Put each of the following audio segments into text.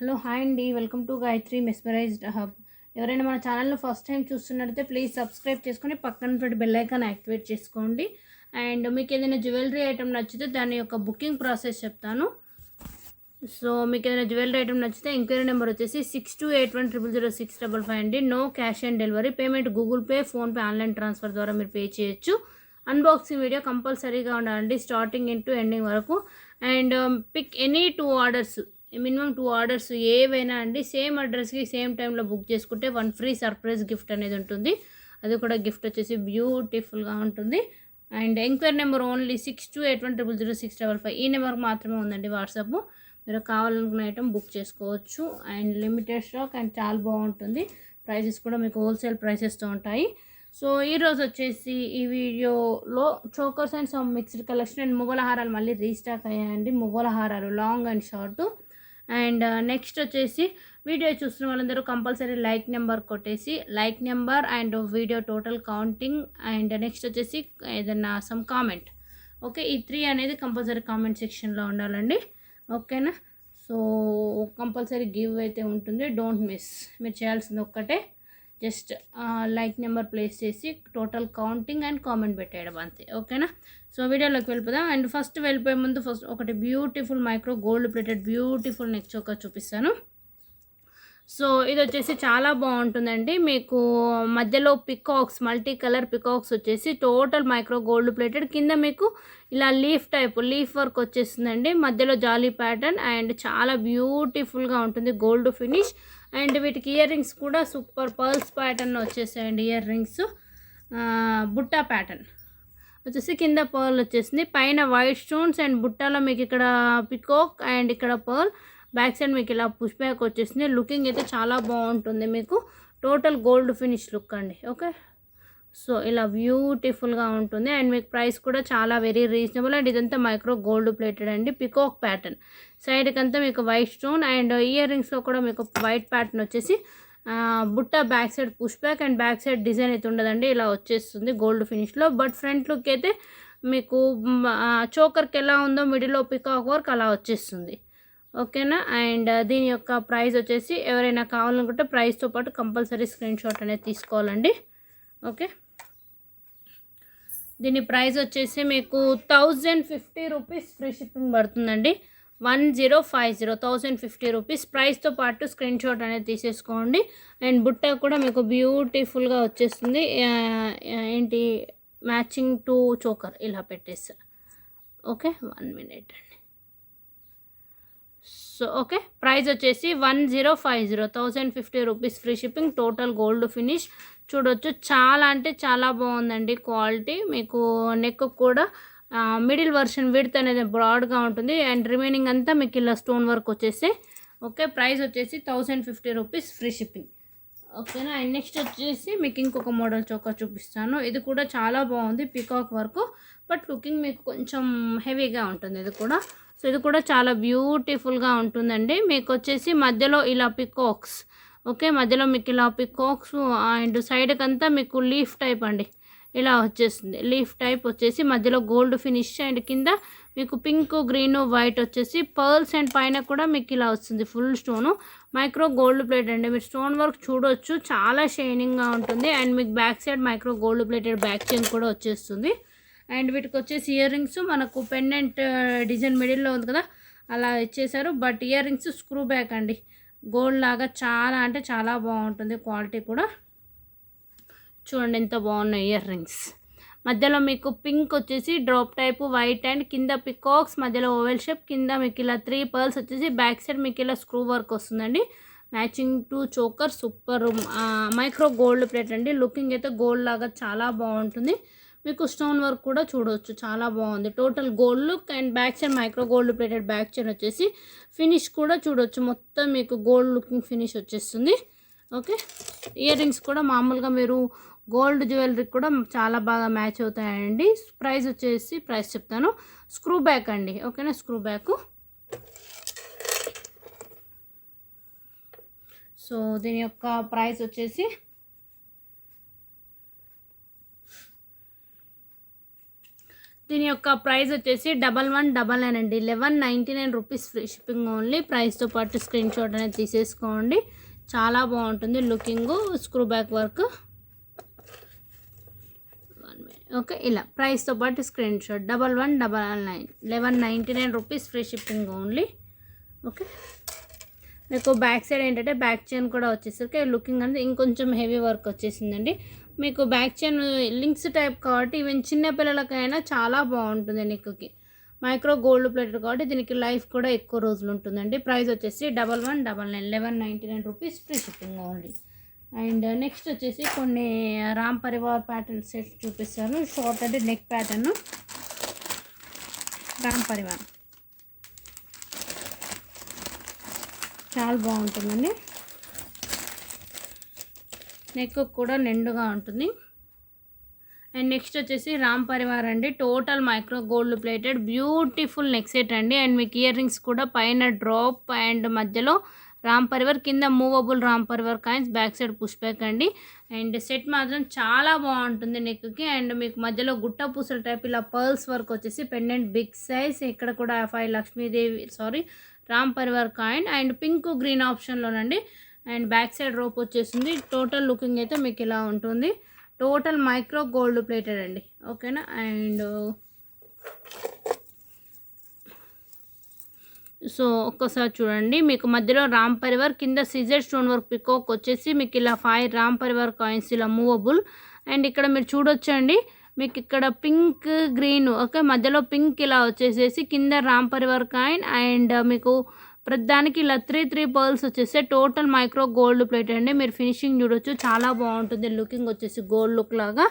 Hello hi అండి, welcome to Gayatri mesmerised hub. ఎవరైనా మన ఛానల్ను ఫస్ట్ టైం చూస్తున్నట్లయితే ప్లీజ్ సబ్స్క్రైబ్ చేసుకొని పక్కన బెల్ ఐకాన్ యాక్టివేట్ చేసుకోండి. అండ్ మీకు ఏదైనా జ్యువెలరీ ఐటమ్ నచ్చితే దాని యొక్క బుకింగ్ ప్రాసెస్ చెప్తాను. సో మీకు ఏదైనా జ్యువెలరీ ఐటమ్ నచ్చితే ఎంక్వైరీ నెంబర్ వచ్చేసి 6281000655 అండి. No cash on delivery, payment Google Pay, PhonePe, online transfer ద్వారా మీరు పే చేయొచ్చు. అన్బాక్సింగ్ వీడియో కంపల్సరీగా ఉండాలండి స్టార్టింగ్ ఇంటూ ఎండింగ్ వరకు. And pick any 2 orders, minimum 2 orders ఏవైనా అండి సేమ్ అడ్రస్కి సేమ్ టైంలో బుక్ చేసుకుంటే 1 ఫ్రీ సర్ప్రైజ్ గిఫ్ట్ అనేది ఉంటుంది. అది కూడా గిఫ్ట్ వచ్చేసి బ్యూటిఫుల్గా ఉంటుంది. And enquiry number only 6281000655. ఈ నెంబర్కి మాత్రమే ఉందండి వాట్సాప్. మీరు కావాలనుకున్న ఐటమ్ బుక్ చేసుకోవచ్చు. అండ్ లిమిటెడ్ స్టాక్ అండ్ చాలా బాగుంటుంది. ప్రైసెస్ కూడా మీకు హోల్సేల్ ప్రైసెస్తో ఉంటాయి. సో ఈరోజు వచ్చేసి ఈ వీడియోలో chokers and some mixed collection and మువ్వల హారాలు మళ్ళీ రీస్టాక్ అయ్యాయండి. మువ్వల హారాలు long and short. And next వచ్చేసి వీడియో చూస్తున్న వాళ్ళందరూ కంపల్సరీ లైక్ నెంబర్ కొట్టేసి like number and video total counting and next వచ్చేసి ఏదన్నా సమ్ కామెంట్. ఓకే, ఈ 3 అనేది కంపల్సరీ కామెంట్ సెక్షన్లో ఉండాలండి. ఓకేనా? సో కంపల్సరీ గివ్ అయితే ఉంటుంది, డోంట్ మిస్. మీరు చేయాల్సింది ఒక్కటే, జస్ట్ లైక్ నెంబర్ ప్లేస్ చేసి టోటల్ కౌంటింగ్ అండ్ కామెంట్ పెట్టేయడం అంతే. ఓకేనా? సో వీడియోలోకి వెళ్ళిపోదాం. అండ్ ఫస్ట్ వెళ్ళిపోయే ముందు ఒకటి beautiful micro gold plated beautiful neck choker చూపిస్తాను. సో ఇది వచ్చేసి చాలా బాగుంటుందండి. మీకు మధ్యలో పికాక్స్, మల్టీ కలర్ పికాక్స్ వచ్చేసి టోటల్ మైక్రో గోల్డ్ ప్లేటెడ్, కింద మీకు ఇలా లీఫ్ వర్క్ వచ్చేస్తుందండి. మధ్యలో జాలీ ప్యాటర్న్ అండ్ చాలా బ్యూటిఫుల్గా ఉంటుంది గోల్డ్ ఫినిష్. అండ్ వీటికి ఇయర్ రింగ్స్ కూడా సూపర్ పర్ల్స్ ప్యాటర్న్ వచ్చేసాయండి. ఇయర్ రింగ్స్ బుట్టా ప్యాటర్న్ వచ్చేసి కింద పర్ల్ వచ్చేసింది, పైన వైట్ స్టోన్స్ అండ్ బుట్టాలో మీకు ఇక్కడ పికాక్ అండ్ ఇక్కడ పర్ల్. బ్యాక్ సైడ్ మీకు ఇలా పుష్ బ్యాక్ వచ్చేసింది. లుకింగ్ అయితే చాలా బాగుంటుంది, మీకు టోటల్ గోల్డ్ ఫినిష్ లుక్ అండి. ఓకే, సో ఇలా బ్యూటిఫుల్గా ఉంటుంది. అండ్ మీకు ప్రైస్ కూడా చాలా వెరీ రీజనబుల్. అండ్ ఇదంతా మైక్రో గోల్డ్ ప్లేటెడ్ అండి. పికాక్ ప్యాటర్న్ సైడ్కి అంతా మీకు వైట్ స్టోన్ అండ్ ఇయర్ రింగ్స్లో కూడా మీకు వైట్ ప్యాటర్న్ వచ్చేసి బుట్ట back side push back and back side design అయితే ఉండదండి, ఇలా వచ్చేస్తుంది గోల్డ్ ఫినిష్లో. బట్ ఫ్రంట్ లుక్ అయితే మీకు చోకర్కి ఎలా ఉందో మిడిల్లో పికాక్ వర్క్ అలా వచ్చేస్తుంది. ఓకేనా? అండ్ దీని యొక్క ప్రైస్ వచ్చేసి ఎవరైనా కావాలనుకుంటే ప్రైస్తో పాటు కంపల్సరీ స్క్రీన్ షాట్ అనేది తీసుకోవాలండి. ఓకే, దీని ప్రైస్ వచ్చేసి మీకు 1050 రూపీస్ ఫ్రీ షిప్పింగ్ పడుతుందండి. 1050 1050 రూపీస్. ప్రైస్తో పాటు స్క్రీన్ షాట్ అనేది తీసేసుకోండి. అండ్ బుట్ట కూడా మీకు బ్యూటిఫుల్గా వచ్చేస్తుంది. ఏంటి మ్యాచింగ్ టు చోకర్ ఇలా పెట్టేస్తా. ఓకే, 1 మినిట్ అండి. సో ఓకే, ప్రైస్ వచ్చేసి 1050 1050 rupees free shipping, total gold finish. చూడొచ్చు, చాలా అంటే చాలా బాగుందండి క్వాలిటీ. మీకు నెక్ కూడా మిడిల్ వర్షన్ విడ్త్ అనేది బ్రాడ్గా ఉంటుంది అండ్ రిమైనింగ్ అంతా మీకు ఇలా స్టోన్ వర్క్ వచ్చేసి. ఓకే, ప్రైస్ వచ్చేసి 1050 రూపీస్ ఫ్రీ షిప్పింగ్. ఓకేనా? అండ్ నెక్స్ట్ వచ్చేసి మీకు ఇంకొక మోడల్ చోకర్ చూపిస్తాను. ఇది కూడా చాలా బాగుంది, పికాక్ వర్క్, బట్ లుకింగ్ మీకు కొంచెం హెవీగా ఉంటుంది ఇది కూడా. సో ఇది కూడా చాలా బ్యూటిఫుల్గా ఉంటుందండి. మీకు వచ్చేసి మధ్యలో ఇలా పికాక్స్. ఓకే, మధ్యలో మీకు ఇలా పికాక్స్ అండ్ సైడ్కి అంతా మీకు లీఫ్ టైప్ అండి, ఇలా వచ్చేస్తుంది. లీఫ్ టైప్ వచ్చేసి మధ్యలో గోల్డ్ ఫినిష్ అండ్ కింద మీకు పింక్, గ్రీన్, వైట్ వచ్చేసి పర్ల్స్ అండ్ పైన కూడా మీకు ఇలా వస్తుంది full stone. Micro gold plate అండి. మీరు స్టోన్ వర్క్ చూడొచ్చు, చాలా షైనింగ్గా ఉంటుంది. అండ్ మీకు back side micro gold plated back chain కూడా వచ్చేస్తుంది. అండ్ వీటికి వచ్చేసి ఇయర్ రింగ్స్ మనకు పెండెంట్ డిజైన్ మిడిల్లో ఉంది కదా, అలా ఇచ్చేసారు. But ear rings screw back అండి, గోల్డ్ లాగా చాలా అంటే చాలా బాగుంటుంది క్వాలిటీ కూడా. చూడండి ఎంత బాగున్నాయి ఇయర్ రింగ్స్. మధ్యలో మీకు పింక్ వచ్చేసి డ్రాప్ టైపు వైట్ అండ్ కింద పికాక్స్, మధ్యలో ఓవెల్ షేప్, కింద మీకు ఇలా 3 పర్ల్స్ వచ్చేసి బ్యాక్ సైడ్ మీకు ఇలా స్క్రూ వర్క్ వస్తుందండి. Matching to choker, super micro gold plate అండి. లుకింగ్ అయితే గోల్డ్ లాగా చాలా బాగుంటుంది. మీకు స్టోన్ వర్క్ కూడా చూడవచ్చు, చాలా బాగుంది. Total gold look and back side micro gold plated back chain వచ్చేసి ఫినిష్ కూడా చూడవచ్చు, మొత్తం మీకు గోల్డ్ లుకింగ్ ఫినిష్ వచ్చేస్తుంది. ఓకే, ఇయర్ రింగ్స్ కూడా మామూలుగా మీరు గోల్డ్ జ్యువెలరీ కూడా చాలా బాగా మ్యాచ్ అవుతాయండి. ప్రైస్ వచ్చేసి ప్రైస్ చెప్తాను. స్క్రూ బ్యాక్ అండి. ఓకేనా? Screw back. సో దీని యొక్క ప్రైస్ వచ్చేసి దీని యొక్క ప్రైస్ వచ్చేసి 1199 అండి. 1199 రూపీస్ ఫ్రీ షిప్పింగ్ ఓన్లీ. ప్రైస్తో పాటు స్క్రీన్ షాట్ అనేది తీసేసుకోండి. చాలా బాగుంటుంది looking, screw back work. Okay, ఇలా ప్రైస్తో పాటు screen shot 1199, 1199 rupees free shipping only. Okay, మీకు బ్యాక్ సైడ్ ఏంటంటే బ్యాక్ చైన్ కూడా వచ్చేసరికి లుకింగ్ అనేది ఇంకొంచెం హెవీ వర్క్ వచ్చేసిందండి. మీకు బ్యాక్ చైన్ లింక్స్ టైప్ కాబట్టి ఈవెన్ చిన్న పిల్లలకైనా చాలా బాగుంటుంది. నెక్కి మైక్రో గోల్డ్ ప్లేటెడ్ కాబట్టి దీనికి లైఫ్ కూడా ఎక్కువ రోజులు ఉంటుందండి. ప్రైస్ వచ్చేసి 1199, 1199 rupees free shipping only. And next వచ్చేసి కొన్ని రామ్ పరివార్ ప్యాటర్న్ సెట్ చూపిస్తాను. షార్ట్ అంటే నెక్ ప్యాటర్న్ రామ్ పరివార్ చాలా బాగుంటుందండి. నెక్ కూడా నిండుగా ఉంటుంది. అండ్ నెక్స్ట్ వచ్చేసి రామ్ పరివార్ అండి. Total micro gold plated beautiful neck set అండి. అండ్ మీకు ఇయర్ రింగ్స్ కూడా పైన డ్రాప్ అండ్ మధ్యలో రామ్ పరివార్, కింద movable Ram Parivar coins, back side push back అండి. అండ్ సెట్ మాత్రం చాలా బాగుంటుంది నెక్కి. అండ్ మీకు మధ్యలో గుట్ట పూసల టైప్ ఇలా పర్ల్స్ వర్క్ వచ్చేసి పెండెంట్ బిగ్ సైజ్. ఇక్కడ కూడా 5 Lakshmidevi Ram Parivar coin and pink green ఆప్షన్లోనండి. అండ్ బ్యాక్ సైడ్ రోప్ వచ్చేసింది. టోటల్ లుకింగ్ అయితే మీకు ఇలా ఉంటుంది. టోటల్ మైక్రో గోల్డ్ ప్లేటెడ్ అండి. ఓకేనా. అండ్ సో ఒక్కసారి చూడండి, మీకు మధ్యలో రామ్ పరివార్, కింద సిజర్ స్టోన్ వర్క్ పికాక్ వచ్చేసి మీకు ఇలా 5 రామ్ పరివార్ కాయిన్స్ ఇలా మూవబుల్. అండ్ ఇక్కడ మీరు చూడొచ్చండి, మీకు ఇక్కడ పింక్ గ్రీన్, ఓకే, మధ్యలో పింక్ ఇలా వచ్చేసేసి కింద రామ్ పరివార్ కాయిన్. అండ్ మీకు ప్రతిదానికి ఇలా 3 పర్ల్స్ వచ్చేసి టోటల్ మైక్రో గోల్డ్ ప్లేట్ అండి. మీరు ఫినిషింగ్ చూడొచ్చు, చాలా బాగుంటుంది లుకింగ్ వచ్చేసి గోల్డ్ లుక్ లాగా.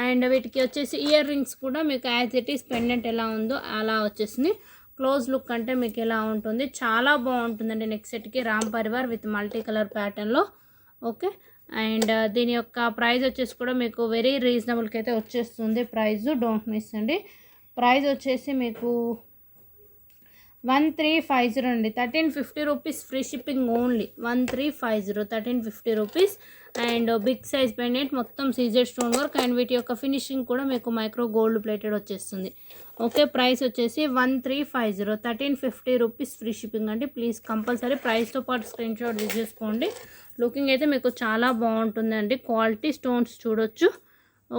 అండ్ వీటికి వచ్చేసి ఇయర్ రింగ్స్ కూడా మీకు యాజ్ ఇట్ ఈస్ పెండెంట్ ఎలా ఉందో అలా వచ్చేసింది. క్లోజ్ లుక్ అంటే మీకు ఎలా ఉంటుంది, చాలా బాగుంటుందండి నెక్ సెట్కి. Ram Parivar with multi colour ప్యాటర్న్లో. ఓకే, అండ్ దీని యొక్క ప్రైస్ వచ్చేసి కూడా మీకు వెరీ రీజనబుల్కి అయితే వచ్చేస్తుంది. ప్రైస్ డోంట్ మిస్ అండి. ప్రైస్ వచ్చేసి మీకు 1350 అండి. 1350 rupees free shipping only. 1350, 1350 rupees. And big size pendant మొత్తం సీజెడ్ స్టోన్ వర్క్. అండ్ వీటి యొక్క ఫినిషింగ్ కూడా మీకు మైక్రో గోల్డ్ ప్లేటెడ్ వచ్చేస్తుంది. ఓకే, ప్రైస్ వచ్చేసి 1350, 1350 రూపీస్ ఫ్రీ షిప్పింగ్ అండి. ప్లీజ్ కంపల్సరీ ప్రైస్తో పాటు స్క్రీన్ షాట్ తీసేసుకోండి. లుకింగ్ అయితే మీకు చాలా బాగుంటుందండి. క్వాలిటీ స్టోన్స్ చూడొచ్చు.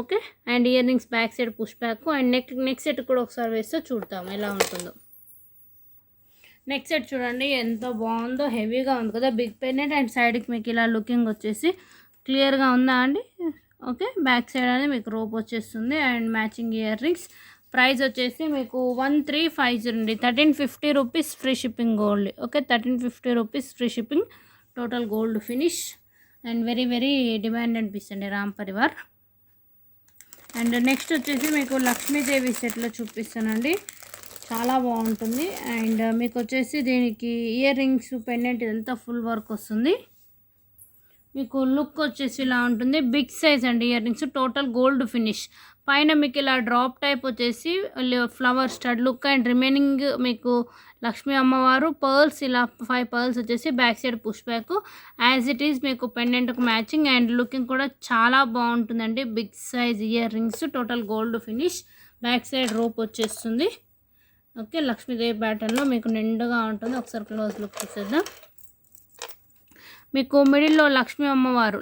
Okay, and ear rings back side push back. And neck set కూడా ఒకసారి వేస్తే చూద్దాం ఎలా ఉంటుందో. నెక్ సెట్ చూడండి ఎంత బాగుందో, హెవీగా ఉంది కదా, బిగ్ పెండెంట్. అండ్ సైడ్కి మీకు ఇలా లుకింగ్ వచ్చేసి క్లియర్గా ఉందా అండి. ఓకే, బ్యాక్ సైడ్ అనేది మీకు రోప్ వచ్చేస్తుంది. And matching ear rings. Price వచ్చేసి మీకు 1350 అండి. 1350 rupees free shipping gold. Okay, 1350 rupees free shipping. Total gold finish and very very demand అనిపిస్తుంది రామ్ పరివార్. అండ్ నెక్స్ట్ వచ్చేసి మీకు లక్ష్మీదేవి సెట్లో చూపిస్తానండి. చాలా బాగుంటుంది. అండ్ మీకు వచ్చేసి దీనికి ఇయర్ రింగ్స్ పెండెంట్ ఇదంతా ఫుల్ వర్క్ వస్తుంది. మీకు లుక్ వచ్చేసి ఇలా ఉంటుంది. బిగ్ సైజ్ అండి earrings, total gold finish. పైన మీకు ఇలా డ్రాప్ టైప్ వచ్చేసి flower stud look. And remaining మీకు లక్ష్మీ అమ్మవారు పర్ల్స్ ఇలా 5 పర్ల్స్ వచ్చేసి back side push back as it is మీకు పెండెంట్కి మ్యాచింగ్. అండ్ లుకింగ్ కూడా చాలా బాగుంటుందండి. Big size earrings, total gold finish. Back side rope వచ్చేస్తుంది. ఓకే, లక్ష్మీదేవి ప్యాటర్న్లో మీకు నిండుగా ఉంటుంది. ఒకసారి క్లోజ్ లుక్ చూసేద్దాం. మీకు మిడిల్లో లక్ష్మీ అమ్మవారు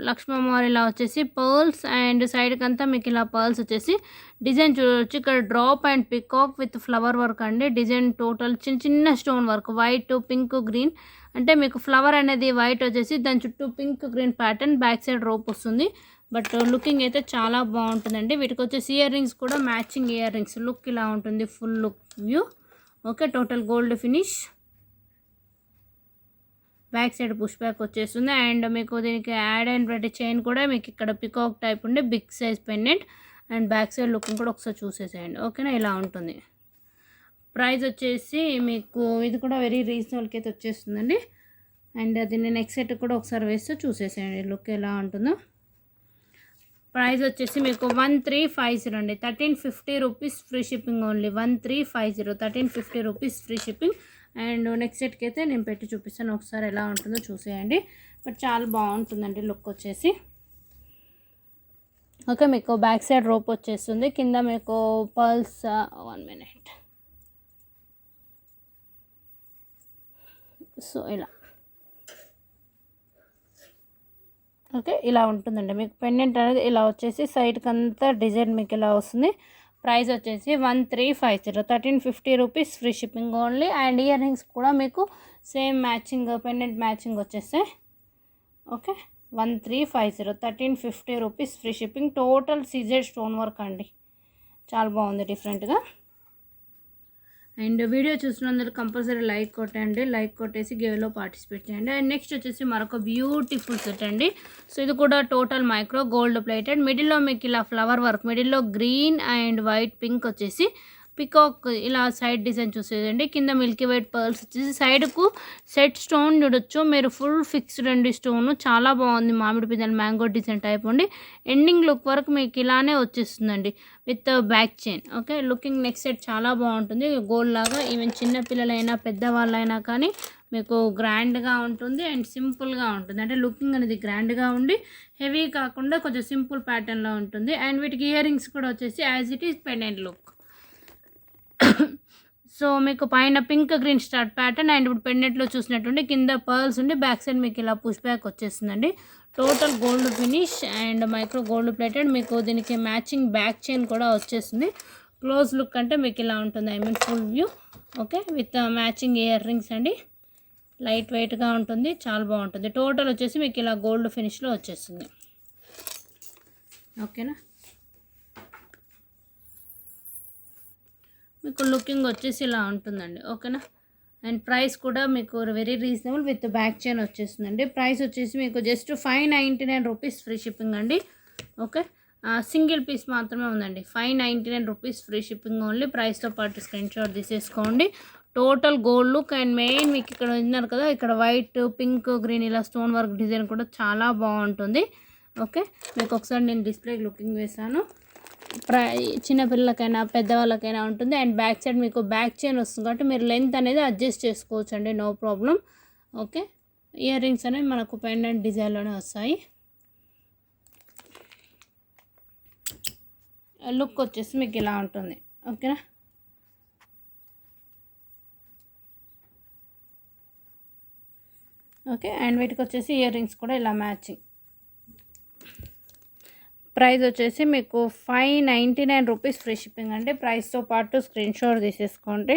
ఇలా వచ్చేసి పర్ల్స్. అండ్ సైడ్కి అంతా మీకు ఇలా పర్ల్స్ వచ్చేసి డిజైన్ చూడవచ్చు. ఇక్కడ drop and peacock with flower work అండి. డిజైన్ టోటల్ చిన్న stone work, white pink green. అంటే మీకు ఫ్లవర్ అనేది వైట్ వచ్చేసి దాని చుట్టూ pink green pattern. Back side rope వస్తుంది. బట్ లుకింగ్ అయితే చాలా బాగుంటుందండి. వీటికి వచ్చేసి ఇయర్ రింగ్స్ కూడా మ్యాచింగ్ ఇయర్ రింగ్స్. లుక్ ఇలా ఉంటుంది, full look view. Okay, total gold finish. Back side push back వచ్చేస్తుంది. అండ్ మీకు దీనికి యాడ్ అండ్ పెట్టి చైన్ కూడా మీకు ఇక్కడ పికాక్ టైప్ ఉండే big size pendant. And back side looking కూడా ఒకసారి చూసేసేయండి. ఓకేనా, ఇలా ఉంటుంది. ప్రైస్ వచ్చేసి మీకు ఇది కూడా వెరీ రీజనబుల్కి అయితే వచ్చేస్తుందండి. అండ్ దీన్ని నెక్ సెట్ కూడా ఒకసారి వేస్తే చూసేసేయండి లుక్ ఎలా ఉంటుందో. ప్రైస్ వచ్చేసి మీకు 1350 అండి. 1350 rupees free shipping only. 1350, 1350 rupees free shipping. And next సెట్కి అయితే నేను పెట్టి చూపిస్తాను, ఒకసారి ఎలా ఉంటుందో చూసేయండి. బట్ చాలా బాగుంటుందండి లుక్ వచ్చేసి. ఓకే, మీకు బ్యాక్ సైడ్ రోప్ వచ్చేస్తుంది, కింద మీకు పర్ల్స్ 1 minute. సో ఇలా ఓకే, ఇలా ఉంటుందండి మీకు పెండెంట్ అనేది. ఇలా వచ్చేసి సైడ్కి అంతా డిజైన్ మీకు ఇలా వస్తుంది. ప్రైస్ వచ్చేసి 1350, 1350 rupees, free shipping only. And ear rings కూడా మీకు సేమ్ మ్యాచింగ్ పెండెంట్ మ్యాచింగ్ వచ్చేస్తాయి. Okay, 1350, 1350 rupees, free shipping. Total CZ stone work అండి, చాలా బాగుంది డిఫరెంట్గా. అండ్ వీడియో చూసినందుకు కంపల్సరీ లైక్ కొట్టండి, లైక్ కొట్టేసి గేవ్లో పార్టిసిపేట్ చేయండి. అండ్ నెక్స్ట్ వచ్చేసి మరొక బ్యూటిఫుల్ సెట్ అండి. సో ఇది కూడా టోటల్ మైక్రో గోల్డ్ ప్లేటెడ్, మిడిల్లో మీకు ఇలా ఫ్లవర్ వర్క్, మిడిల్లో గ్రీన్ అండ్ వైట్ పింక్ వచ్చేసి పికాక్ ఇలా సైడ్ డిజైన్ చూసేదండి. కింద మిల్కీ వైట్ పర్ల్స్ వచ్చేసి సైడ్కు సెట్ స్టోన్ చూడొచ్చు మీరు, ఫుల్ ఫిక్స్డ్ అండి స్టోన్, చాలా బాగుంది. మామిడి పిందెల మ్యాంగో డిజైన్ టైప్ అండి. ఎండింగ్ లుక్ వరకు మీకు ఇలానే వచ్చేస్తుందండి with back chain. Okay, looking next set చాలా బాగుంటుంది, గోల్డ్ లాగా. ఈవెన్ చిన్నపిల్లలైనా పెద్దవాళ్ళైనా కానీ మీకు గ్రాండ్గా ఉంటుంది అండ్ సింపుల్గా ఉంటుంది. అంటే లుకింగ్ అనేది గ్రాండ్గా ఉండి హెవీ కాకుండా కొంచెం సింపుల్ ప్యాటర్న్లో ఉంటుంది. అండ్ వీటికి ఇయర్ రింగ్స్ కూడా వచ్చేసి as it is pendant look. So మీకు పైన pink green start pattern and ఇప్పుడు పెండెంట్లో చూసినట్టుండి కింద పర్ల్స్ ఉండి బ్యాక్ సైడ్ మీకు ఇలా పుష్ బ్యాక్ వచ్చేస్తుందండి. Total gold finish and micro gold plated. మీకు దీనికి మ్యాచింగ్ బ్యాక్ చైన్ కూడా వచ్చేస్తుంది. క్లోజ్ లుక్ అంటే మీకు ఇలా ఉంటుంది, I mean full view. Okay, with matching ear rings అండి, లైట్ వెయిట్గా ఉంటుంది, చాలా బాగుంటుంది. టోటల్ వచ్చేసి మీకు ఇలా గోల్డ్ ఫినిష్లో వచ్చేస్తుంది. ఓకేనా, మీకు లుకింగ్ వచ్చేసి ఇలా ఉంటుందండి. ఓకేనా, అండ్ ప్రైస్ కూడా మీకు very reasonable with back chain వచ్చేస్తుందండి. ప్రైస్ వచ్చేసి మీకు జస్ట్ 599 రూపీస్, ఫ్రీ షిప్పింగ్ అండి. ఓకే, సింగిల్ పీస్ మాత్రమే ఉందండి, 599 రూపీస్, ఫ్రీ షిప్పింగ్ ఓన్లీ. ప్రైస్తో పాటు స్క్రీన్ షాట్ తీసేసుకోండి. Total gold look and main మీకు ఇక్కడ విన్నారు కదా, ఇక్కడ వైట్ పింక్ గ్రీన్ ఇలా స్టోన్ వర్క్ డిజైన్ కూడా చాలా బాగుంటుంది. ఓకే, మీకు ఒకసారి నేను డిస్ప్లే లుకింగ్ వేసాను. చిన్నపిల్లలకైనా పెద్దవాళ్ళకైనా ఉంటుంది. అండ్ బ్యాక్ సైడ్ మీకు బ్యాక్ చైన్ వస్తుంది కాబట్టి మీరు లెంత్ అనేది అడ్జస్ట్ చేసుకోవచ్చు అండి, no problem. Okay, earrings అనేవి మనకు పెండెంట్ డిజైన్లోనే వస్తాయి. లుక్ వచ్చేసి మీకు ఇలా ఉంటుంది. ఓకేనా, ఓకే, అండ్ వీటికి వచ్చేసి ఇయర్ రింగ్స్ కూడా ఇలా మ్యాచింగ్. ప్రైస్ వచ్చేసి మీకు 599 రూపీస్, ఫ్రీ షిప్పింగ్ అండి. ప్రైస్తో పాటు స్క్రీన్ షాట్ తీసేసుకోండి.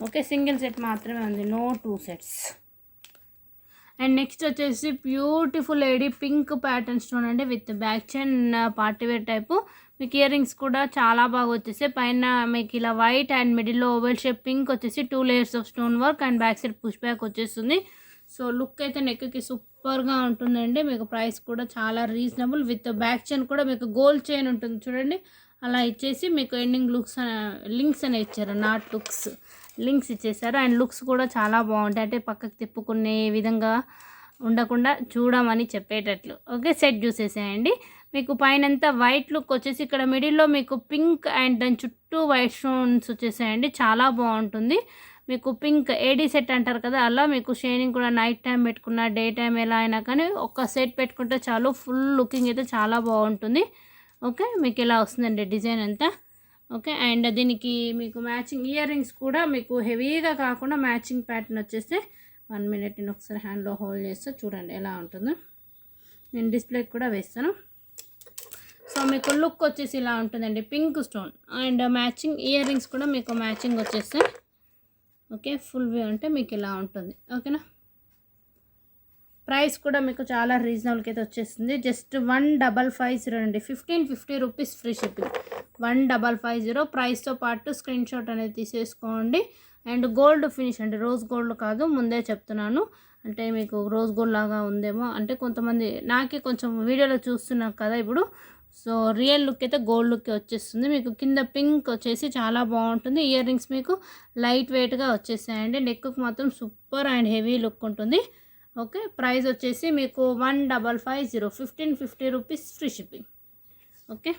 ఓకే, సింగిల్ సెట్ మాత్రమే ఉంది, నో 2 sets. అండ్ నెక్స్ట్ వచ్చేసి beautiful lady pink pattern stone అండి with back chain party wear type. మీకు ఇయర్ రింగ్స్ కూడా చాలా బాగా వచ్చేసి పైన మీకు ఇలా వైట్ అండ్ మిడిల్లో ఓవెల్ షేప్ పింక్ వచ్చేసి 2 layers of stone work and back side push back వచ్చేస్తుంది. సో లుక్ అయితే నెక్కి సూపర్గా ఉంటుందండి. మీకు ప్రైస్ కూడా చాలా రీజనబుల్ విత్ బ్యాక్ చైన్ కూడా మీకు గోల్డ్ చైన్ ఉంటుంది చూడండి, అలా ఇచ్చేసి మీకు ఎండింగ్ లింక్స్ అనే ఇచ్చారు, నాట్ లింక్స్ ఇచ్చేసారు. అండ్ లుక్స్ కూడా చాలా బాగుంటాయి, అంటే పక్కకు తిప్పుకునే విధంగా ఉండకుండా చూడమని చెప్పేటట్లు. ఓకే, సెట్ చూసేసేయండి. మీకు పైనంతా వైట్ లుక్ వచ్చేసి ఇక్కడ మిడిల్లో మీకు పింక్ అండ్ దాని చుట్టూ వైట్ స్టోన్స్ వచ్చేసాయండి, చాలా బాగుంటుంది. మీకు పింక్ ఏడీ సెట్ అంటారు కదా, అలా మీకు షైనింగ్ కూడా నైట్ టైం పెట్టుకున్న డే టైం ఎలా అయినా కానీ ఒక సెట్ పెట్టుకుంటే చాలు, ఫుల్ లుకింగ్ అయితే చాలా బాగుంటుంది. ఓకే, మీకు ఇలా వస్తుందండి డిజైన్ అంతా. ఓకే, అండ్ దీనికి మీకు మ్యాచింగ్ ఇయర్ రింగ్స్ కూడా మీకు హెవీగా కాకుండా మ్యాచింగ్ ప్యాటర్న్ వచ్చేస్తే 1 minute నేను ఒకసారి హ్యాండ్లో హోల్డ్ చేస్తే చూడండి ఎలా ఉంటుందో. నేను డిస్ప్లే కూడా వేస్తాను. సో మీకు లుక్ వచ్చేసి ఇలా ఉంటుందండి, pink stone and matching ear rings కూడా మీకు మ్యాచింగ్ వచ్చేస్తాయి. ఓకే, ఫుల్ వ్యూ అంటే మీకు ఇలా ఉంటుంది. ఓకేనా, ప్రైస్ కూడా మీకు చాలా రీజనబుల్కి అయితే వచ్చేస్తుంది. జస్ట్ 1550 అండి, 1550 రూపీస్, ఫ్రీ షిప్పింగ్. 1550 ప్రైస్తో పాటు స్క్రీన్ షాట్ అనేది తీసేసుకోండి. అండ్ గోల్డ్ ఫినిష్ అండి, రోజ్ గోల్డ్ కాదు, ముందే చెప్తున్నాను. అంటే మీకు రోజ్ గోల్డ్ లాగా ఉందేమో అంటే కొంతమంది నాకే కొంచెం వీడియోలో చూస్తున్నారు కదా ఇప్పుడు. సో రియల్ లుక్ అయితే గోల్డ్ లుక్ వచ్చేస్తుంది. మీకు కింద పింక్ వచ్చేసి చాలా బాగుంటుంది. ఇయర్ రింగ్స్ మీకు లైట్ వెయిట్గా వచ్చేసాయండి. నెక్కు మాత్రం సూపర్ అండ్ హెవీ లుక్ ఉంటుంది. ఓకే, ప్రైస్ వచ్చేసి మీకు 1550, 1550 rupees, free shipping. Okay,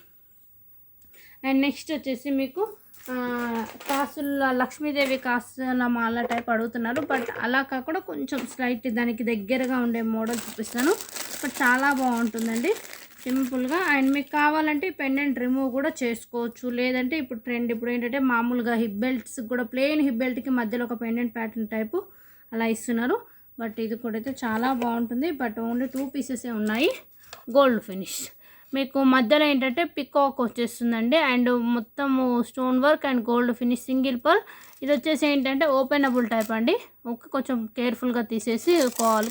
and next వచ్చేసి మీకు కాసుల లక్ష్మీదేవి కాసుల మాల టైప్ అడుగుతున్నారు, బట్ అలా కాకుండా కొంచెం స్లైట్ దానికి దగ్గరగా ఉండే మోడల్ చూపిస్తాను. బట్ చాలా బాగుంటుందండి. సింపుల్గా. అండ్ మీకు కావాలంటే పెండెంట్ రిమూవ్ కూడా చేసుకోవచ్చు, లేదంటే ఇప్పుడు ట్రెండ్ ఇప్పుడు ఏంటంటే మామూలుగా హిప్ బెల్ట్స్ కూడా ప్లెయిన్ హిప్ బెల్ట్కి మధ్యలో ఒక పెండెంట్ ప్యాటర్న్ టైపు అలా ఇస్తున్నారు. బట్ ఇది కూడా అయితే చాలా బాగుంటుంది. బట్ ఓన్లీ 2 పీసెసే ఉన్నాయి, గోల్డ్ ఫినిష్. మీకు మధ్యలో ఏంటంటే పికాక్ వచ్చేస్తుందండి, అండ్ మొత్తము stone work and gold finish single pearl. ఇది వచ్చేసి ఏంటంటే ఓపెనబుల్ టైప్ అండి. ఓకే, కొంచెం కేర్ఫుల్గా తీసేసి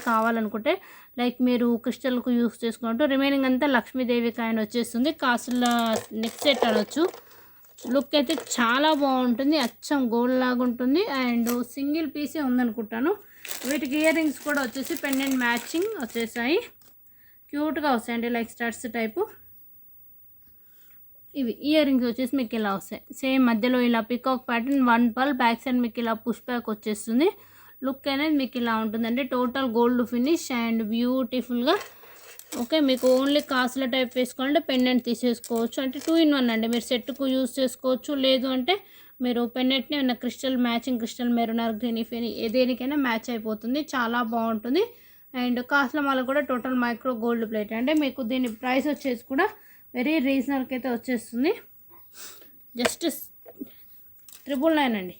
కావాలనుకుంటే లైక్ మీరు క్రిస్టల్కు యూస్ చేసుకుంటూ రిమైనింగ్ అంతా లక్ష్మీదేవి కాయిన్ వచ్చేస్తుంది. కాసుల నెక్ సెట్ అనొచ్చు. లుక్ అయితే చాలా బాగుంటుంది, అచ్చం గోల్డ్ లాగా ఉంటుంది. అండ్ సింగిల్ పీసే ఉందనుకుంటాను. వీటికి ఇయర్ రింగ్స్ కూడా వచ్చేసి పెండెంట్ మ్యాచింగ్ వచ్చేసాయి, క్యూట్గా వస్తాయండి, లైక్ స్టడ్స్ టైపు. ఇవి ఇయర్ రింగ్స్ వచ్చేసి మీకు ఇలా వస్తాయి, సేమ్ మధ్యలో ఇలా peacock pattern 1 pearl, back side మీకు ఇలా పుష్ బ్యాక్ వచ్చేస్తుంది. లుక్ అనేది మీకు ఇలా ఉంటుందండి, టోటల్ గోల్డ్ ఫినిష్ అండ్ బ్యూటిఫుల్గా. ఓకే, మీకు ఓన్లీ కాసుల టైప్ వేసుకోవాలంటే పెండెంట్ తీసేసుకోవచ్చు, అంటే 2 in 1 అండి. మీరు సెట్కు యూజ్ చేసుకోవచ్చు, లేదు అంటే మీరు పెండెంట్ని ఉన్న క్రిస్టల్ మ్యాచింగ్ క్రిస్టల్ మెరూనర్ గ్రీన్ ఫెనీ దేనికైనా మ్యాచ్ అయిపోతుంది, చాలా బాగుంటుంది. అండ్ కాసుల మాల కూడా టోటల్ మైక్రో గోల్డ్ ప్లేట్, అంటే మీకు దీని ప్రైస్ వచ్చేసి కూడా వెరీ రీజనబుల్కి అయితే వచ్చేస్తుంది. జస్ట్ 999 అండి,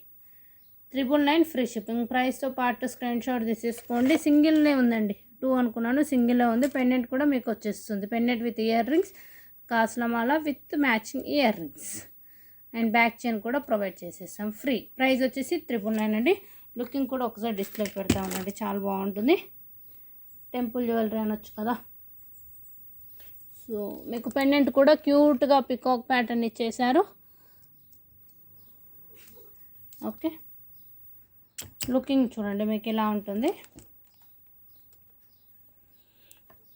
999 ఫ్రీ షిప్పింగ్. ప్రైస్తో పాటు స్క్రీన్ షాట్ తీసేసుకోండి. సింగిల్నే ఉందండి, 2 అనుకున్నాను, సింగిల్లో ఉంది. పెండెంట్ కూడా మీకు వచ్చేస్తుంది, పెండెంట్ విత్ ఇయర్ రింగ్స్, కాసుల మాల with matching earrings and back chain కూడా ప్రొవైడ్ చేసేస్తాం ఫ్రీ. ప్రైస్ వచ్చేసి 999 అండి. లుకింగ్ కూడా ఒకసారి డిస్ప్లే పెడతా ఉండండి, చాలా బాగుంటుంది. టెంపుల్ జ్యువెలరీ అనొచ్చు కదా. సో మీకు పెండెంట్ కూడా క్యూట్గా పికాక్ ప్యాటర్న్ ఇచ్చేసారు. ఓకే, లుకింగ్ చూడండి మీకు ఇలా ఉంటుంది,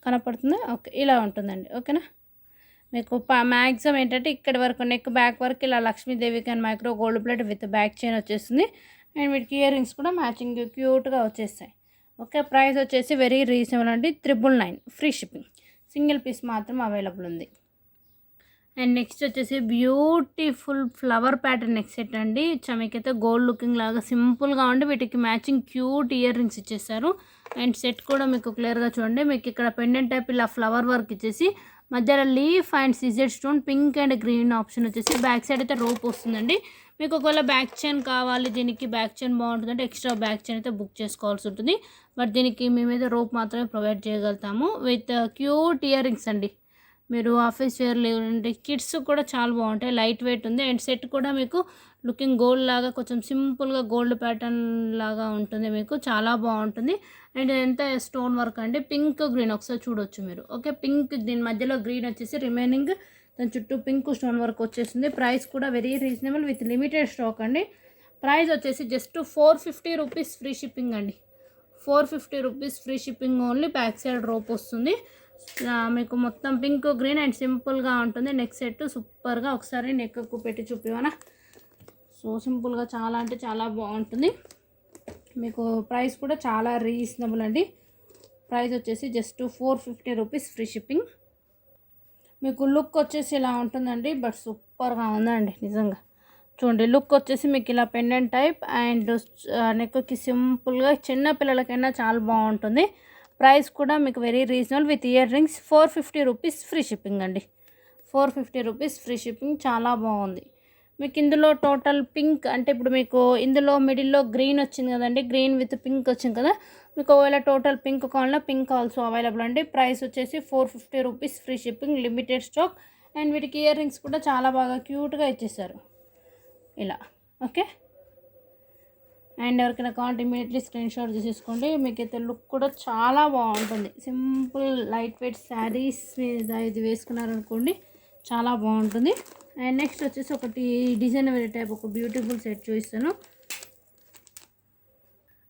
కనపడుతుంది. ఓకే, ఇలా ఉంటుందండి. ఓకేనా, మీకు మ్యాక్సిమం ఏంటంటే ఇక్కడి వరకు నెక్ బ్యాక్ వరకు ఇలా లక్ష్మీదేవికి and micro gold plate with back chain వచ్చేస్తుంది. అండ్ వీటికి ఇయర్ రింగ్స్ కూడా మ్యాచింగ్ క్యూట్గా వచ్చేస్తాయి. ఓకే, ప్రైస్ వచ్చేసి వెరీ రీజనబుల్ అండి, 999 ఫ్రీ షిప్పింగ్. సింగిల్ పీస్ మాత్రం అవైలబుల్ ఉంది. అండ్ నెక్స్ట్ వచ్చేసి beautiful flower pattern neck set అండి. మీకైతే గోల్డ్ లుకింగ్ లాగా సింపుల్గా ఉండి వీటికి మ్యాచింగ్ క్యూట్ ఇయర్ రింగ్స్ ఇచ్చేస్తారు. అండ్ సెట్ కూడా మీకు క్లియర్గా చూడండి, మీకు ఇక్కడ పెండెంట్ టైప్ ఇలా ఫ్లవర్ వర్క్ ఇచ్చేసి మధ్యలో leaf and CZ stone pink and green option వచ్చేసి బ్యాక్ సైడ్ అయితే రోప్ వస్తుందండి. మీకు ఒకవేళ బ్యాక్ చైన్ కావాలి, దీనికి బ్యాక్ చైన్ బాగుంటుందంటే ఎక్స్ట్రా బ్యాక్ చైన్ అయితే బుక్ చేసుకోవాల్సి ఉంటుంది. బట్ దీనికి మేమైతే రోప్ మాత్రమే ప్రొవైడ్ చేయగలుగుతాము విత్ క్యూట్ ఇయర్ రింగ్స్ అండి. మీరు ఆఫీస్ వేర్ లేదంటే కిడ్స్ కూడా చాలా బాగుంటాయి, లైట్ వెయిట్ ఉంది. అండ్ సెట్ కూడా మీకు లుకింగ్ గోల్డ్ లాగా కొంచెం సింపుల్గా గోల్డ్ ప్యాటర్న్ లాగా ఉంటుంది, మీకు చాలా బాగుంటుంది. అండ్ ఎంత స్టోన్ వర్క్ అండి, పింక్ గ్రీన్ ఒకసారి చూడొచ్చు మీరు. ఓకే, పింక్ దీని మధ్యలో గ్రీన్ వచ్చేసి రిమైనింగ్ దాని చుట్టూ పింక్ స్టోన్ వర్క్ వచ్చేసింది. ప్రైస్ కూడా very reasonable with limited stock అండి. ప్రైస్ వచ్చేసి జస్ట్ 450 రూపీస్ ఫ్రీ షిప్పింగ్ అండి, 450 rupees free shipping only. Back side rope వస్తుంది మీకు, మొత్తం పింక్ గ్రీన్ అండ్ సింపుల్గా ఉంటుంది. నెక్ సెట్ సూపర్గా, ఒకసారి నెక్కు పెట్టి చూపివనా. సో సింపుల్గా చాలా అంటే చాలా బాగుంటుంది. మీకు ప్రైస్ కూడా చాలా రీజనబుల్ అండి. ప్రైస్ వచ్చేసి జస్ట్ 450 రూపీస్ ఫ్రీ షిప్పింగ్. మీకు లుక్ వచ్చేసి ఇలా ఉంటుందండి, బట్ సూపర్గా ఉందండి నిజంగా. చూడండి, లుక్ వచ్చేసి మీకు ఇలా పెండెంట్ టైప్ అండ్ నెక్కి సింపుల్గా చిన్న పిల్లలకైనా చాలా బాగుంటుంది. ప్రైస్ కూడా మీకు very reasonable with ear rings, 450 rupees free shipping అండి, 450 రూపీస్ ఫ్రీ షిప్పింగ్. చాలా బాగుంది. మీకు ఇందులో టోటల్ పింక్ అంటే ఇప్పుడు మీకు ఇందులో మిడిల్లో గ్రీన్ వచ్చింది కదండి, గ్రీన్ విత్ పింక్ వచ్చింది కదా. మీకు ఒకవేళ టోటల్ పింక్ కావాలన్నా పింక్ ఆల్సో అవైలబుల్ అండి. ప్రైస్ వచ్చేసి 450 rupees free shipping, limited stock. And వీటికి ఇయర్ రింగ్స్ కూడా చాలా బాగా క్యూట్గా ఇచ్చేసారు ఇలా. ఓకే, అండ్ ఎవరికైనా కావాలంటే ఇమీడియట్లీ స్క్రీన్ షాట్ తీసేసుకోండి. మీకైతే లుక్ కూడా చాలా బాగుంటుంది, సింపుల్ లైట్ వెయిట్ శారీస్ మీద ఇది వేసుకున్నారనుకోండి చాలా బాగుంటుంది. అండ్ నెక్స్ట్ వచ్చేసి ఒకటి డిజైన్ వేరే టైప్ ఒక బ్యూటిఫుల్ సెట్ చూపిస్తాను.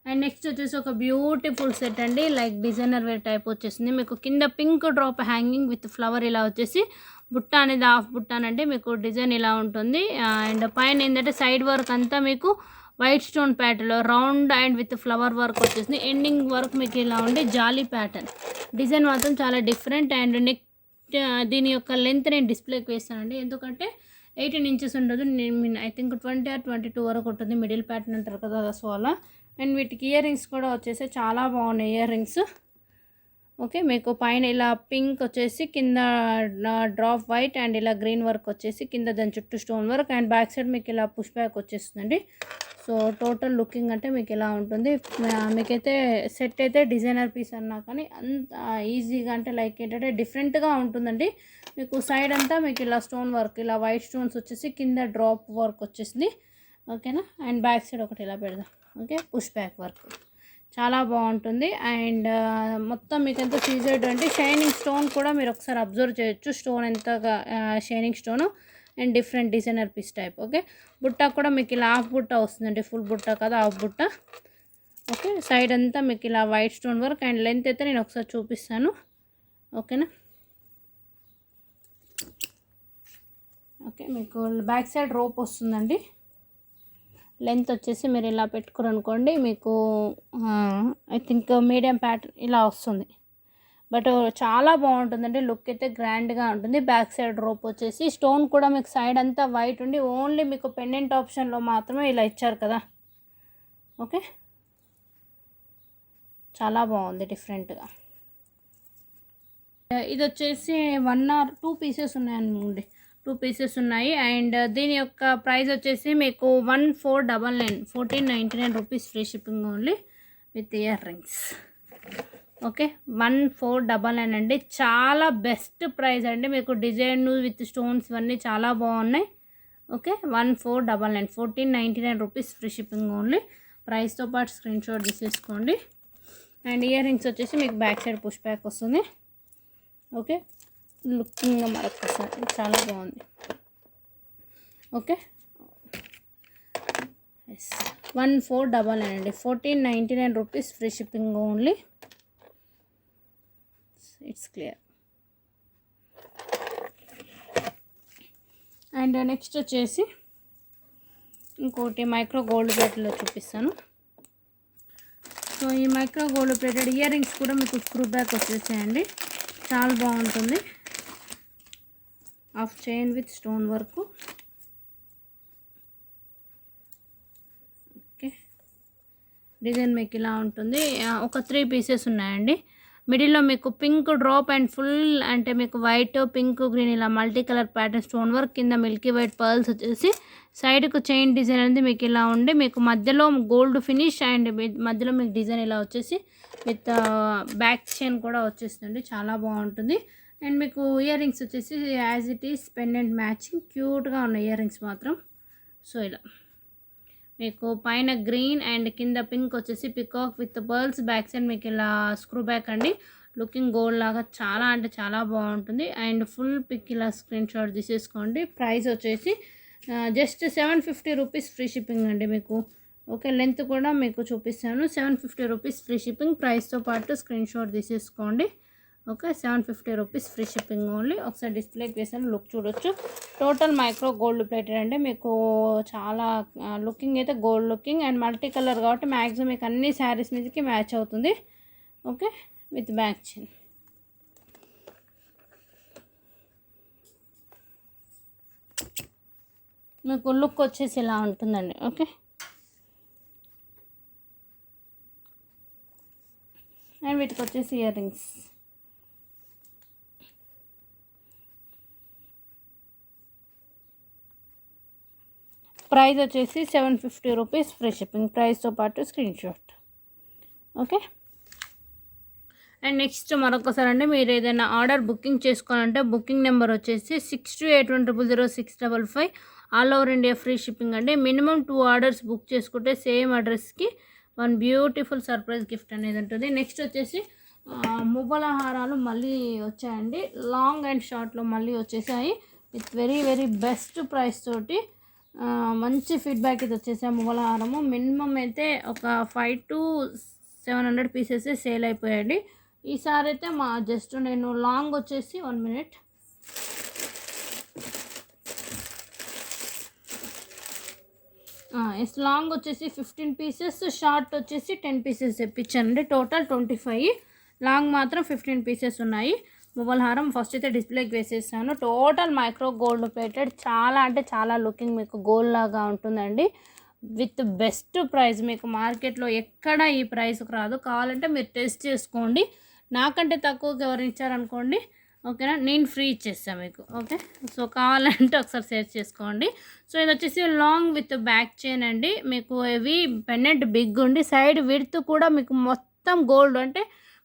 అండ్ నెక్స్ట్ వచ్చేసి ఒక బ్యూటిఫుల్ సెట్ అండి, లైక్ డిజైనర్ వేర్ టైప్ వచ్చేసింది. మీకు కింద pink drop hanging with flower ఇలా వచ్చేసి బుట్ట అనేది హాఫ్ బుట్ట అంటే మీకు డిజైన్ ఇలా ఉంటుంది. అండ్ పైన ఏంటంటే సైడ్ వర్క్ అంతా మీకు వైట్ స్టోన్ ప్యాటర్న్లో round and with flower work వచ్చేసింది. ఎండింగ్ వర్క్ మీకు ఇలా ఉండి జాలీ ప్యాటర్న్ డిజైన్ మాత్రం చాలా డిఫరెంట్. అండ్ నెక్ దీని యొక్క లెంత్ నేను డిస్ప్లేకి వేస్తానండి, ఎందుకంటే 18 ఇంచెస్ ఉండదు, నేను ఐ థింక్ 20 or 22 వరకు ఉంటుంది. మిడిల్ ప్యాటర్న్ అంటారు కదా, సో అలా. అండ్ వీటికి ఇయర్ రింగ్స్ కూడా వచ్చేసి చాలా బాగున్నాయి ఇయర్ రింగ్స్. ఓకే. మీకు పైన ఇలా పింక్ వచ్చేసి కింద డ్రాప్ వైట్ అండ్ ఇలా గ్రీన్ వర్క్ వచ్చేసి కింద దాని చుట్టూ stone work and back side మీకు ఇలా పుష్ బ్యాక్ వచ్చేస్తుందండి. సో టోటల్ లుకింగ్ అంటే మీకు ఇలా ఉంటుంది. మీకైతే సెట్ అయితే డిజైనర్ పీస్ అన్నా కానీ అంత ఈజీగా అంటే లైక్ ఏంటంటే డిఫరెంట్గా ఉంటుందండి. మీకు సైడ్ అంతా మీకు ఇలా స్టోన్ వర్క్ ఇలా వైట్ స్టోన్స్ వచ్చేసి కింద డ్రాప్ వర్క్ వచ్చేసింది. ఓకేనా. అండ్ బ్యాక్ సైడ్ ఒకటి ఇలా పెడదాం. ఓకే. పుష్ బ్యాక్ వర్క్ చాలా బాగుంటుంది. అండ్ మొత్తం మీకు ఎంత సీజర్డ్ అంటే షైనింగ్ స్టోన్ కూడా మీరు ఒకసారి అబ్జర్వ్ చేయొచ్చు. స్టోన్ ఎంతగా shining stone and different designer piece type. Okay. బుట్ట కూడా మీకు ఇలా హాఫ్ బుట్ట వస్తుందండి, ఫుల్ బుట్ట కదా, హాఫ్ బుట్ట. ఓకే. సైడ్ అంతా మీకు ఇలా white stone work and length అయితే నేను ఒకసారి చూపిస్తాను. ఓకేనా. ఓకే. మీకు బ్యాక్ సైడ్ రోప్ వస్తుందండి. లెంత్ వచ్చేసి మీరు ఇలా పెట్టుకోరనుకోండి మీకు ఐ థింక్ మీడియం ప్యాటర్న్ ఇలా వస్తుంది. బట్ చాలా బాగుంటుందండి. లుక్ అయితే గ్రాండ్గా ఉంటుంది. బ్యాక్ సైడ్ రోప్ వచ్చేసి స్టోన్ కూడా మీకు సైడ్ అంతా వైట్ ఉండి ఓన్లీ మీకు పెండెంట్ ఆప్షన్లో మాత్రమే ఇలా ఇచ్చారు కదా. ఓకే. చాలా బాగుంది డిఫరెంట్గా. ఇది వచ్చేసి 1 or 2 పీసెస్ ఉన్నాయండి. 2 పీసెస్ ఉన్నాయి. అండ్ దీని యొక్క ప్రైస్ వచ్చేసి మీకు 1499 1499 rupees free shipping only with ear rings. Okay. 1499 అండి. చాలా బెస్ట్ ప్రైస్ అండి. మీకు డిజైన్ విత్ స్టోన్స్ ఇవన్నీ చాలా బాగున్నాయి. Okay. 1499 1499 rupees free shipping only. ప్రైస్తో పాటు స్క్రీన్ షాట్ తీసేసుకోండి. అండ్ ఇయర్ రింగ్స్ వచ్చేసి మీకు బ్యాక్ సైడ్ పుష్ బ్యాక్ వస్తుంది. ఓకే. లుకింగ్ మరొకసారి చాలా బాగుంది. ఓకే. 1499 అండి. 1499 rupees free shipping only. It's clear. And next వచ్చేసి ఇంకోటి మైక్రో గోల్డ్ ప్లేట్లో చూపిస్తాను. సో ఈ micro gold plated ear rings కూడా మీకు స్క్రూ బ్యాక్ వచ్చేసాయండి. చాలా బాగుంటుంది. Half chain with stone work. Okay. Design మీకు ఇలా ఉంటుంది. ఒక 3 పీసెస్ ఉన్నాయండి. మిడిల్లో మీకు పింక్ డ్రాప్ అండ్ ఫుల్ అంటే మీకు వైట్ పింక్ గ్రీన్ ఇలా multi colour pattern stone work కింద మిల్కీ వైట్ పర్ల్స్ వచ్చేసి సైడ్కు చైన్ డిజైన్ అనేది మీకు ఇలా ఉండి మీకు మధ్యలో గోల్డ్ ఫినిష్ అండ్ మధ్యలో మీకు డిజైన్ ఇలా వచ్చేసి విత్ బ్యాక్ చైన్ కూడా వచ్చేస్తుంది. చాలా బాగుంటుంది. అండ్ మీకు ఇయర్ రింగ్స్ వచ్చేసి as it is pendant matching క్యూట్గా ఉన్న ఇయర్ రింగ్స్ మాత్రం. సో ఇలా మీకు పైన గ్రీన్ అండ్ కింద పింక్ వచ్చేసి peacock with pearls back side మీకు ఇలా స్క్రూ బ్యాక్ అండి. లుకింగ్ గోల్డ్ లాగా చాలా అంటే చాలా బాగుంటుంది. అండ్ ఫుల్ పిక్ ఇలా స్క్రీన్ షాట్ తీసేసుకోండి. ప్రైస్ వచ్చేసి జస్ట్ 750 రూపీస్ ఫ్రీ షిప్పింగ్ అండి మీకు. ఓకే. లెంత్ కూడా మీకు చూపిస్తాను. 750 రూపీస్ ఫ్రీ షిప్పింగ్. ప్రైస్తో పాటు స్క్రీన్ షాట్ తీసేసుకోండి. Okay. 750 rupees free shipping only. ఒకసారి డిస్ప్లేకి వేసాను, లుక్ చూడొచ్చు. టోటల్ మైక్రో గోల్డ్ ప్లేటెడ్ అండి. మీకు చాలా లుకింగ్ అయితే gold looking and multi colour కాబట్టి మ్యాక్సిమం మీకు అన్ని శారీస్ మీదకి మ్యాచ్ అవుతుంది. ఓకే. With back chain. మీకు లుక్ వచ్చేసి ఇలా ఉంటుందండి. ఓకే. అండ్ వీటికి వచ్చేసి ఇయర్ రింగ్స్. ప్రైస్ వచ్చేసి 750 రూపీస్ ఫ్రీ షిప్పింగ్. ప్రైస్తో పాటు screenshot. Okay. And next మరొకసారి అండి, మీరు ఏదైనా ఆర్డర్ బుకింగ్ చేసుకోవాలంటే బుకింగ్ నెంబర్ వచ్చేసి 6281000655 all over India free shipping అండి. మినిమం 2 ఆర్డర్స్ బుక్ చేసుకుంటే సేమ్ అడ్రస్కి 1 బ్యూటిఫుల్ సర్ప్రైజ్ గిఫ్ట్ అనేది ఉంటుంది. నెక్స్ట్ వచ్చేసి మువ్వల హారాలు మళ్ళీ వచ్చాయండి. లాంగ్ అండ్ షార్ట్లో మళ్ళీ వచ్చేసాయి with very very best price తోటి. మంచి ఫీడ్బ్యాక్ ఇది వచ్చేసాయి. మువ్వల హారము మినిమం అయితే ఒక 500 to 700 పీసెస్ సేల్ అయిపోయాయండి. ఈసారి అయితే జస్ట్ నేను లాంగ్ వచ్చేసి 1 minute లాంగ్ వచ్చేసి 15 పీసెస్, షార్ట్ వచ్చేసి 10 పీసెస్ తెప్పించానండి. టోటల్ 25. లాంగ్ మాత్రం 15 పీసెస్ ఉన్నాయి. మువ్వల హారం ఫస్ట్ అయితే డిస్ప్లేకి వేసేసాను. Total micro gold plated. చాలా అంటే చాలా లుకింగ్ మీకు గోల్డ్ లాగా ఉంటుందండి. With best price. మీకు మార్కెట్లో ఎక్కడ ఈ ప్రైస్కి రాదు. కావాలంటే మీరు టెస్ట్ చేసుకోండి. నాకంటే తక్కువకి ఎవరు ఇచ్చారనుకోండి, ఓకేనా, నేను ఫ్రీ ఇచ్చేస్తాను మీకు. ఓకే, సో కావాలంటే ఒకసారి సెర్చ్ చేసుకోండి. సో ఇది వచ్చేసి లాంగ్ విత్ బ్యాక్ చైన్ అండి. మీకు హెవీ పెండెంట్ బిగ్ ఉండి సైడ్ విడ్త్ కూడా మీకు మొత్తం గోల్డ్, అంటే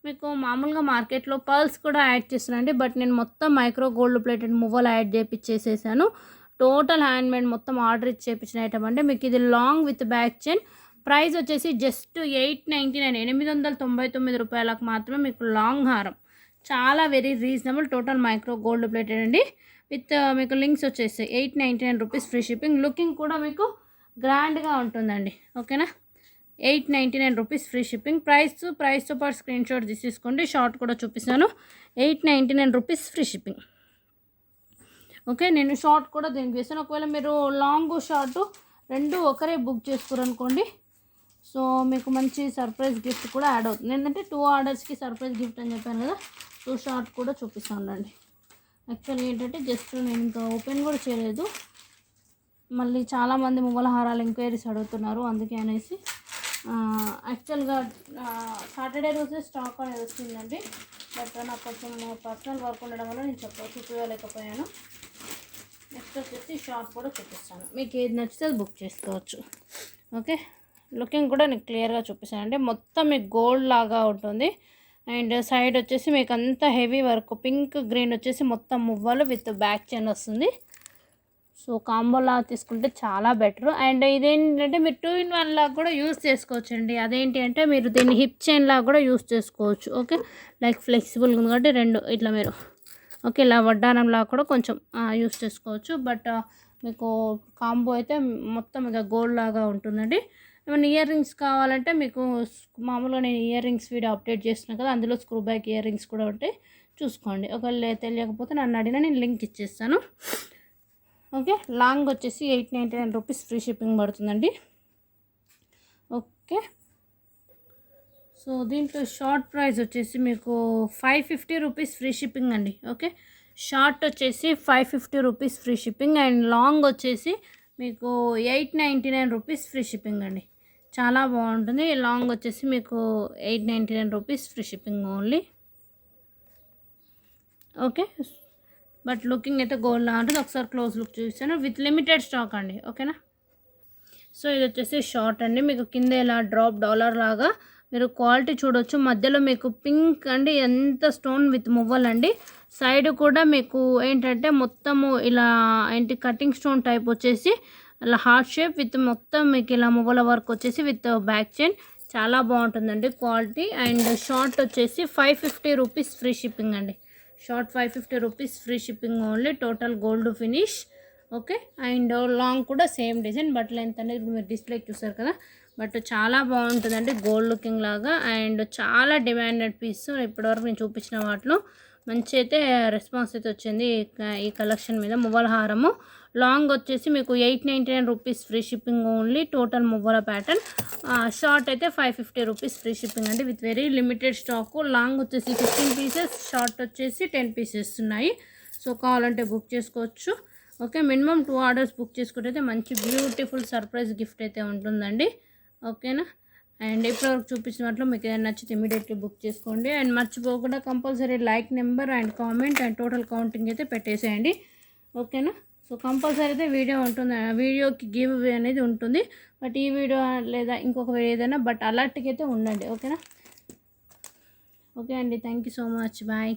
మీకు మామూలుగా మార్కెట్లో పర్ల్స్ కూడా యాడ్ చేస్తున్నానండి, బట్ నేను మొత్తం మైక్రో గోల్డ్ ప్లేటెడ్ మువ్వలు యాడ్ చేపించేసేసాను. టోటల్ హ్యాండ్మేడ్ మొత్తం ఆర్డర్ ఇచ్చి చేపించిన ఐటమ్ అంటే మీకు ఇది long with back chain. Price వచ్చేసి జస్ట్ 899, 899 రూపాయలకు మాత్రమే మీకు లాంగ్ హారం. చాలా very reasonable, total micro gold plated అండి. విత్ మీకు లింక్స్ వచ్చేసి 899 రూపీస్ ఫ్రీ షిప్పింగ్. లుకింగ్ కూడా మీకు గ్రాండ్గా ఉంటుందండి. ఓకేనా, 899 రూపీస్ ఫ్రీ షిప్పింగ్. ప్రైస్తో పాటు స్క్రీన్ షాట్ తీసుకోండి. షార్ట్ కూడా చూపిస్తాను. 899 రూపీస్ ఫ్రీ షిప్పింగ్. ఓకే, నేను షార్ట్ కూడా దీనికి వేస్తాను. ఒకవేళ మీరు లాంగ్ షార్ట్ రెండు ఒకరే బుక్ చేసుకోరనుకోండి, సో మీకు మంచి సర్ప్రైజ్ గిఫ్ట్ కూడా యాడ్ అవుతుంది. ఏంటంటే 2 ఆర్డర్స్కి సర్ప్రైజ్ గిఫ్ట్ అని చెప్పాను కదా, 2 షార్ట్ కూడా చూపిస్తాను ఉండండి. యాక్చువల్లీ ఏంటంటే జస్ట్ నేను ఇంకా ఓపెన్ కూడా చేయలేదు, మళ్ళీ చాలామంది మువ్వల హారాలు ఎంక్వైరీస్ అడుగుతున్నారు, అందుకే అనేసి. యాక్చువల్గా సాటర్డే రోజే స్టాక్ అనేది వచ్చిందండి, బట్ నాకు కొంచెం పర్సనల్ వర్క్ ఉండడం వల్ల నేను చూపించలేకపోయాను. నెక్స్ట్ వచ్చేసి షార్ట్ కూడా చూపిస్తాను, మీకు ఏది నచ్చితే అది బుక్ చేసుకోవచ్చు. ఓకే, లుకింగ్ కూడా నేను క్లియర్గా చూపిస్తాను. అంటే మొత్తం మీకు గోల్డ్ లాగా ఉంటుంది. అండ్ సైడ్ వచ్చేసి మీకు అంత హెవీ వర్క్, పింక్ గ్రీన్ వచ్చేసి మొత్తం మువ్వలు విత్ బ్యాక్ చైన్ వస్తుంది. సో కాంబోలా తీసుకుంటే చాలా బెటర్. అండ్ ఇదేంటంటే మీరు 2-in-1 లాగా కూడా యూస్ చేసుకోవచ్చు అండి. అదేంటి అంటే మీరు దీన్ని హిప్ చైన్ లాగా కూడా యూస్ చేసుకోవచ్చు. ఓకే, లైక్ ఫ్లెక్సిబుల్గా ఉంది కాబట్టి రెండు ఇట్లా మీరు ఓకే ఇలా వడ్డానంలా కూడా కొంచెం యూస్ చేసుకోవచ్చు. బట్ మీకు కాంబో అయితే మొత్తం ఇక గోల్డ్ లాగా ఉంటుందండి. ఏమైనా ఇయర్ రింగ్స్ కావాలంటే మీకు మామూలుగా నేను ఇయర్ రింగ్స్ వీడియో అప్డేట్ చేస్తున్నాను కదా, అందులో స్క్రూ బ్యాక్ ఇయర్ రింగ్స్ కూడా ఉంటాయి, చూసుకోండి. ఒకవేళ తెలియకపోతే నన్ను అడిగినా నేను లింక్ ఇచ్చేస్తాను. ఓకే, లాంగ్ వచ్చేసి 899 రూపీస్ ఫ్రీ షిప్పింగ్ పడుతుందండి. ఓకే, సో దీంట్లో షార్ట్ ప్రైస్ వచ్చేసి మీకు 550 రూపీస్ ఫ్రీ షిప్పింగ్ అండి. ఓకే, షార్ట్ వచ్చేసి 550 rupees free shipping and long వచ్చేసి మీకు 899 రూపీస్ ఫ్రీ షిప్పింగ్ అండి. చాలా బాగుంటుంది. లాంగ్ వచ్చేసి మీకు 899 rupees free shipping only. Okay, but looking అయితే గోల్డ్లా ఉంటుంది. ఒకసారి క్లోజ్ లుక్ చూపిస్తాను. విత్ లిమిటెడ్ స్టాక్ అండి. ఓకేనా, సో ఇది వచ్చేసి షార్ట్ అండి. మీకు కింద ఇలా డ్రాప్ డాలర్ లాగా మీరు క్వాలిటీ చూడొచ్చు. మధ్యలో మీకు పింక్ అండి, ఎంత స్టోన్ విత్ మువ్వలండి. సైడ్ కూడా మీకు ఏంటంటే మొత్తము ఇలా ఏంటి కటింగ్ స్టోన్ టైప్ వచ్చేసి అలా హార్ట్ షేప్ విత్ మొత్తం మీకు ఇలా మువ్వల వర్క్ వచ్చేసి విత్ బ్యాక్ చైన్. చాలా బాగుంటుందండి క్వాలిటీ. అండ్ షార్ట్ వచ్చేసి 550 రూపీస్ ఫ్రీ షిప్పింగ్ అండి. Short 550 rupees free shipping only, total gold finish. Okay, and long కూడా సేమ్ డిజైన్, బట్ లెంత్ అనేది ఇప్పుడు మీరు డిస్ప్లేకి చూసారు కదా, బట్ చాలా బాగుంటుందండి గోల్డ్ లుకింగ్ లాగా. అండ్ చాలా డిమాండెడ్ పీస్. ఇప్పటివరకు నేను చూపించిన వాటిలో మంచి అయితే రెస్పాన్స్ అయితే వచ్చింది ఈ కలెక్షన్ మీద. మువ్వల హారము లాంగ్ వచ్చేసి మీకు 899 rupees free shipping only, total మువ్వల ప్యాటర్న్. షార్ట్ అయితే 550 రూపీస్ ఫ్రీ షిప్పింగ్ అండి, with very limited stock. Long వచ్చేసి 15 పీసెస్, షార్ట్ వచ్చేసి 10 పీసెస్ ఉన్నాయి. సో కావాలంటే బుక్ చేసుకోవచ్చు. ఓకే, మినిమం 2 ఆర్డర్స్ బుక్ చేసుకుంటే అయితే మంచి బ్యూటిఫుల్ సర్ప్రైజ్ గిఫ్ట్ అయితే ఉంటుందండి. ఓకేనా, అండ్ ఇప్పటివరకు చూపించిన వాటిలో మీకు ఏదైనా నచ్చితే ఇమీడియట్లీ బుక్ చేసుకోండి. అండ్ మర్చిపోకుండా compulsory like number and comment and total counting అయితే పెట్టేసేయండి. ఓకేనా, సో కంపల్సరీ అయితే వీడియో ఉంటుంది, వీడియోకి గివ్ అవే అనేది ఉంటుంది. బట్ ఈ వీడియో లేదా ఇంకొక ఏదైనా బట్ అలర్ట్కి అయితే ఉండండి. ఓకేనా, ఓకే అండి, thank you so much, bye.